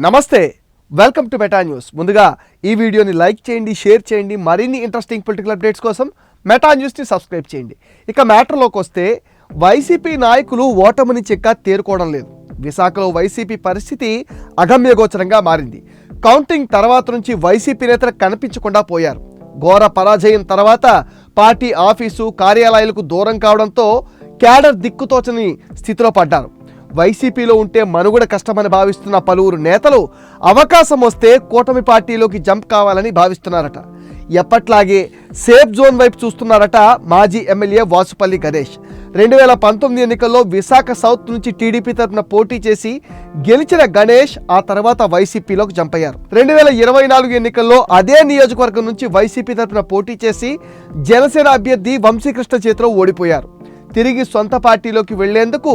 నమస్తే, welcome to meta news. ముందుగా ఈ వీడియోని లైక్ చేయండి, షేర్ చేయండి. మరిన్ని ఇంట్రెస్టింగ్ పొలిటికల్ అప్డేట్స్ కోసం మెటా న్యూస్ని సబ్స్క్రైబ్ చేయండి. ఇక మ్యాటర్లోకి వస్తే, వైసీపీ నాయకులు ఓటమిని చెక్క తేరుకోవడం లేదు. విశాఖలో వైసీపీ పరిస్థితి అగమ్యగోచరంగా మారింది. కౌంటింగ్ తర్వాత నుంచి వైసీపీ నేతలు కనిపించకుండా పోయారు. ఘోర పరాజయం తర్వాత పార్టీ ఆఫీసు కార్యాలయాలకు దూరం కావడంతో క్యాడర్ దిక్కుతోచని స్థితిలో పడ్డారు. వైసీపీలో ఉంటే మనుగడ కష్టమని భావిస్తున్న పలువురు నేతలు అవకాశం వస్తే కూటమి పార్టీలోకి జంప్ కావాలని భావిస్తున్నారట. ఎప్పట్లాగే సేఫ్ జోన్ వైపు చూస్తున్నారట మాజీ ఎమ్మెల్యే వాసుపల్లి గణేష్. 2019 ఎన్నికల్లో విశాఖ సౌత్ నుంచి టీడీపీ తరఫున పోటీ చేసి గెలిచిన గణేష్ ఆ తర్వాత వైసీపీలోకి జంప్ అయ్యారు. 2024 ఎన్నికల్లో అదే నియోజకవర్గం నుంచి వైసీపీ తరఫున పోటీ చేసి జనసేన అభ్యర్థి వంశీకృష్ణ చేతిలో ఓడిపోయారు. తిరిగి సొంత పార్టీలోకి వెళ్లేందుకు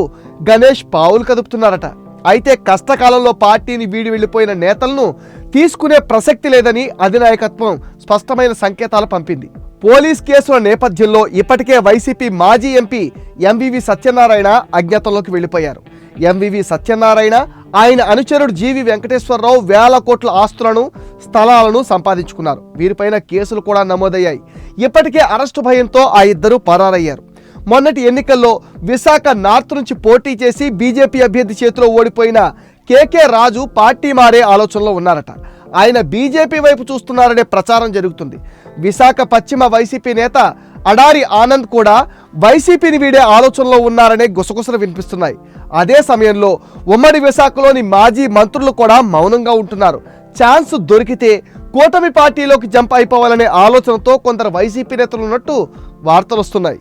గణేష్ పావులు కదుపుతున్నారట. అయితే కష్టకాలంలో పార్టీని వీడి వెళ్లిపోయిన నేతలను తీసుకునే ప్రసక్తి లేదని అధినాయకత్వం స్పష్టమైన సంకేతాలు పంపింది. పోలీస్ కేసుల నేపథ్యంలో ఇప్పటికే వైసీపీ మాజీ ఎంపీ ఎంవివి సత్యనారాయణ అజ్ఞాతంలోకి వెళ్లిపోయారు. ఎంవివి సత్యనారాయణ, ఆయన అనుచరుడు జీవి వెంకటేశ్వరరావు వేల కోట్ల ఆస్తులను, స్థలాలను సంపాదించుకున్నారు. వీరిపైన కేసులు కూడా నమోదయ్యాయి. ఇప్పటికే అరెస్టు భయంతో ఆ ఇద్దరు పరారయ్యారు. మొన్నటి ఎన్నికల్లో విశాఖ నార్త్ నుంచి పోటీ చేసి బీజేపీ అభ్యర్థి చేతిలో ఓడిపోయిన కేకే రాజు పార్టీ మారే ఆలోచనలో ఉన్నారట. ఆయన బీజేపీ వైపు చూస్తున్నారనే ప్రచారం జరుగుతుంది. విశాఖ పశ్చిమ వైసీపీ నేత అడారి ఆనంద్ కూడా వైసీపీని వీడే ఆలోచనలో ఉన్నారనే గుసగుసలు వినిపిస్తున్నాయి. అదే సమయంలో ఉమ్మడి విశాఖలోని మాజీ మంత్రులు కూడా మౌనంగా ఉంటున్నారు. ఛాన్స్ దొరికితే కూటమి పార్టీలోకి జంప్ అయిపోవాలనే ఆలోచనతో కొందరు వైసీపీ నేతలు ఉన్నట్టు వార్తలు వస్తున్నాయి.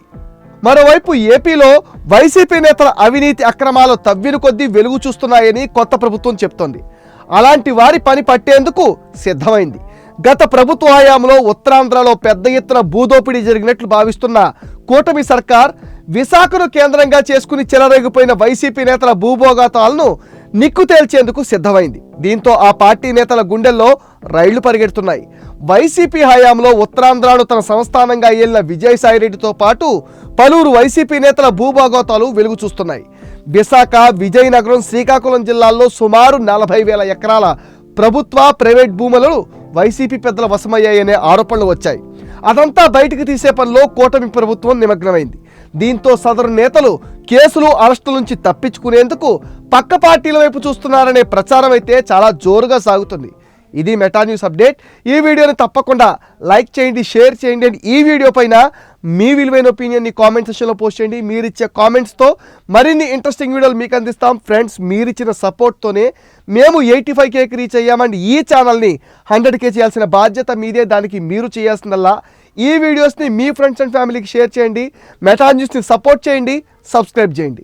మరోవైపు ఏపీలో వైసీపీ నేతల అవినీతి అక్రమాలు తవ్విన కొద్దీ వెలుగు చూస్తున్నాయని కొత్త ప్రభుత్వం చెప్తోంది. అలాంటి వారి పని పట్టేందుకు సిద్ధమైంది. గత ప్రభుత్వ హయాంలో ఉత్తరాంధ్రలో పెద్ద ఎత్తున భూదోపిడీ జరిగినట్లు భావిస్తున్న కూటమి సర్కార్ విశాఖను కేంద్రంగా చేసుకుని చెలరేగిపోయిన వైసీపీ నేతల భూభోగాతాలను నిక్కు తేల్చేందుకు సిద్ధమైంది. దీంతో ఆ పార్టీ నేతల గుండెల్లో రైళ్లు పరిగెడుతున్నాయి. వైసీపీ హయాంలో ఉత్తరాంధ్రను తన సంస్థానంగా ఏలిన విజయసాయిరెడ్డితో పాటు పలువురు వైసీపీ నేతల భూభాగోతాలు వెలుగు చూస్తున్నాయి. విశాఖ, విజయనగరం, శ్రీకాకుళం జిల్లాల్లో సుమారు 40,000 ఎకరాల ప్రభుత్వ, ప్రైవేట్ భూములను వైసీపీ పెద్దల వశమయ్యాయనే ఆరోపణలు వచ్చాయి. అదంతా బయటికి తీసే పనిలో కూటమి ప్రభుత్వం నిమగ్నమైంది. దీంతో సదరు నేతలు కేసులు, అరెస్టుల నుంచి తప్పించుకునేందుకు పక్క పార్టీల వైపు చూస్తున్నారనే ప్రచారం అయితే చాలా జోరుగా సాగుతుంది. ఇది మెటా న్యూస్ అప్డేట్. ఈ వీడియోని తప్పకుండా లైక్ చేయండి, షేర్ చేయండి. అండ్ ఈ వీడియో పైన మీ విలువైన ఒపీనియన్ని కామెంట్ సెక్షన్లో పోస్ట్ చేయండి. మీరిచ్చే కామెంట్స్తో మరిన్ని ఇంట్రెస్టింగ్ వీడియోలు మీకు అందిస్తాం. ఫ్రెండ్స్, మీరిచ్చిన సపోర్ట్తోనే మేము 85Kకి రీచ్ అయ్యామండి. ఈ ఛానల్ని 100K చేయాల్సిన బాధ్యత మీదే. దానికి మీరు చేయాల్సిందల్లా ఈ వీడియోస్ని మీ ఫ్రెండ్స్ అండ్ ఫ్యామిలీకి షేర్ చేయండి. మెటా న్యూస్ని సపోర్ట్ చేయండి, సబ్స్క్రైబ్ చేయండి.